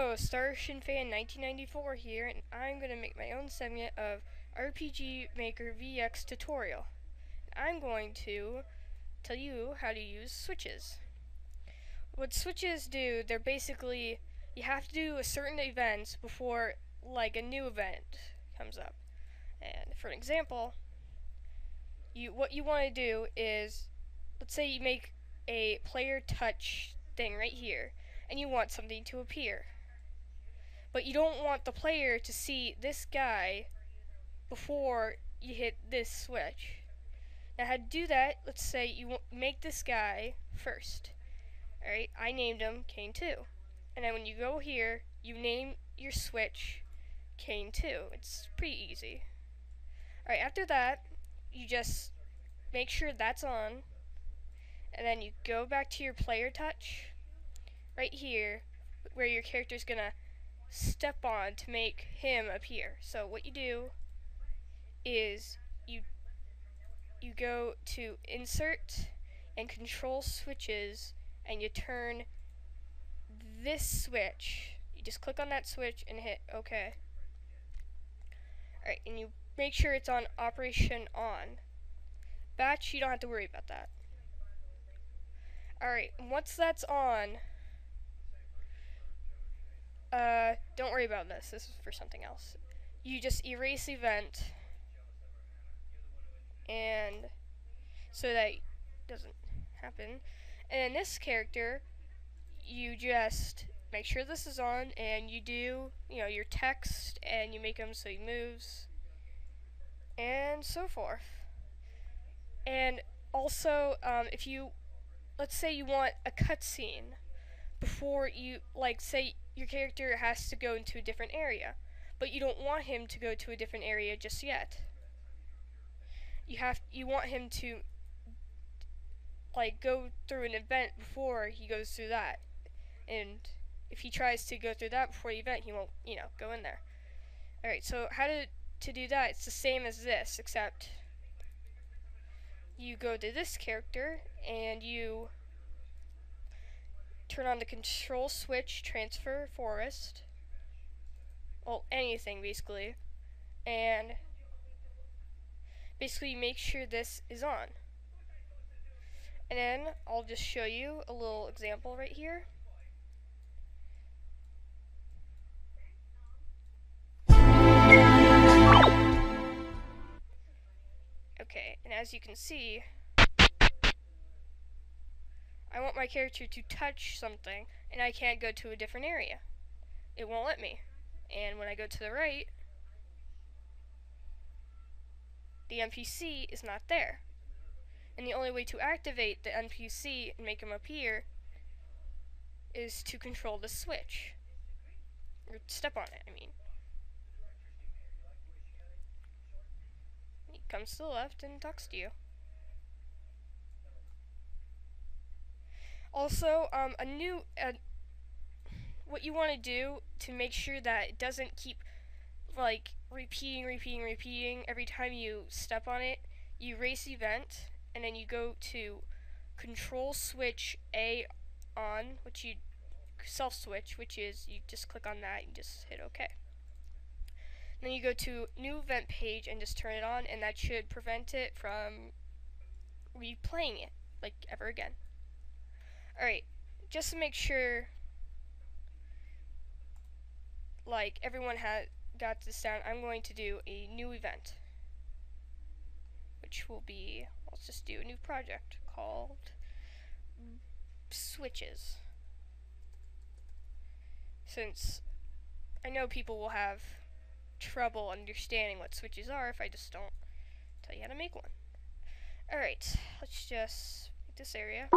Hello, Starship Fan 1994 here, and I'm going to make my own segment of RPG Maker VX tutorial. I'm going to tell you how to use switches. What switches do, they're basically, you have to do a certain event before like a new event comes up. And for an example, what you want to do is, let's say you make a player touch thing right here, and you want something to appear. But you don't want the player to see this guy before you hit this switch. Now how to do that, let's say you make this guy first. Alright, I named him Kane 2. And then when you go here, you name your switch Kane 2. It's pretty easy. Alright, after that, you just make sure that's on. And then you go back to your player touch. Right here, where your character's gonna step on to make him appear. So what you do is you go to insert and control switches, and you turn this switch. You just click on that switch and hit OK. Alright, and you make sure it's on operation on. Batch, you don't have to worry about that. Alright, once that's on, don't worry about this. This is for something else. You just erase event, and so that it doesn't happen. And in this character, you just make sure this is on, and you do, your text, and you make him so he moves, and so forth. And also, if you, let's say you want a cutscene before you, like, say your character has to go into a different area, but you don't want him to go to a different area just yet. You want him to like go through an event before he goes through that. And if he tries to go through that before the event, he won't, go in there. Alright, so how to do that, it's the same as this, except you go to this character and you turn on the control switch, transfer forest, well, anything basically, and basically make sure this is on. And then I'll just show you a little example right here. Okay, and as you can see, I want my character to touch something, and I can't go to a different area. It won't let me. And when I go to the right, the NPC is not there. And the only way to activate the NPC and make him appear is to control the switch. Or step on it, I mean. He comes to the left and talks to you. Also, what you want to do to make sure that it doesn't keep like repeating every time you step on it, you erase event, and then you go to control switch A on, which you self switch, which is you just click on that and just hit OK. Then you go to new event page and just turn it on, and that should prevent it from replaying it like ever again. Alright, just to make sure like everyone got this down, I'm going to do a new event, which will be, let's just do a new project called switches, since I know people will have trouble understanding what switches are if I just don't tell you how to make one. Alright, let's just make this area,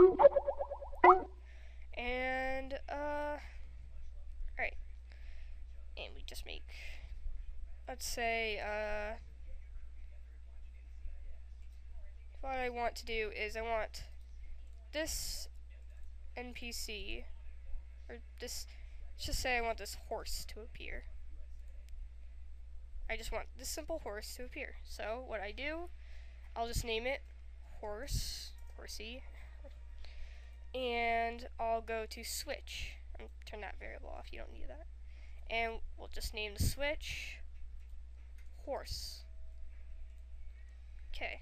and alright, and we just make, let's say, what I want to do is I want this NPC, or this, let's just say I want this horse to appear. I just want this simple horse to appear. So what I do, I'll just name it horsey, and I'll go to switch and turn that variable off. You don't need that. And we'll just name the switch horse. Okay.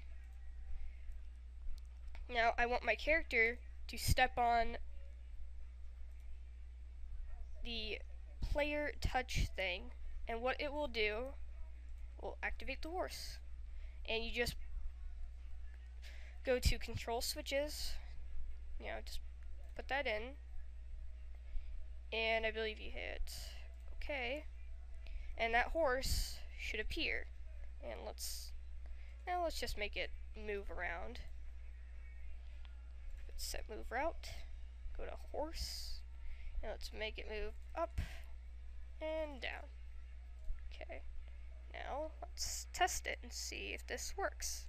Now I want my character to step on the player touch thing, and what it will do will activate the horse. And you just go to control switches, just put that in, and I believe you hit OK, and that horse should appear. And let's just make it move around. Set move route, go to horse, and let's make it move up and down. Okay, now let's test it and see if this works.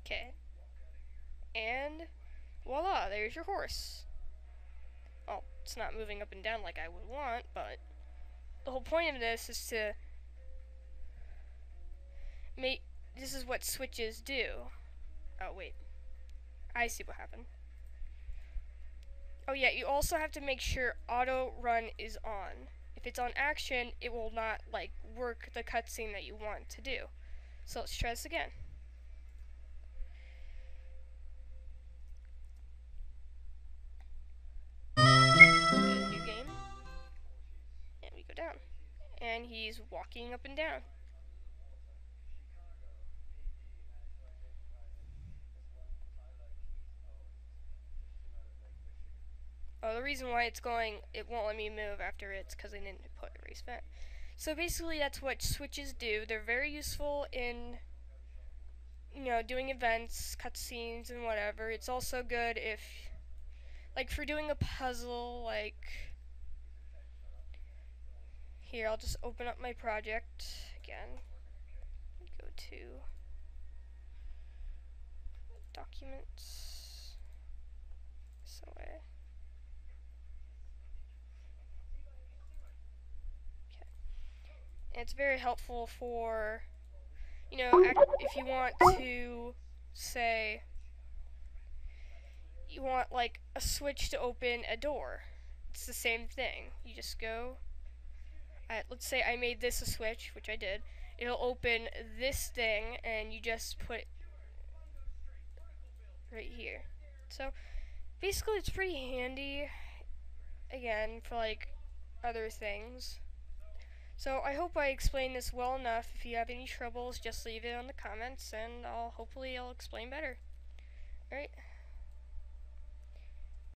Okay, and voila, there's your horse. Well, it's not moving up and down like I would want, but the whole point of this is to this is what switches do. Oh wait, I see what happened. Oh yeah, you also have to make sure auto run is on. If it's on action, it will not work the cutscene that you want to do. So let's try this again. New game. And we go down. And he's walking up and down. Oh, the reason why it won't let me move after it's because I didn't put erase vent. So basically that's what switches do. They're very useful in doing events, cutscenes, and whatever. It's also good if for doing a puzzle, here, I'll just open up my project again. Go to documents. So it's very helpful for, if you want to, say, you want a switch to open a door. It's the same thing. You just go, let's say I made this a switch, which I did. It'll open this thing, and you just put it right here. So basically it's pretty handy, again, for other things. So I hope I explained this well enough. If you have any troubles, just leave it on the comments, and hopefully I'll explain better. Alright.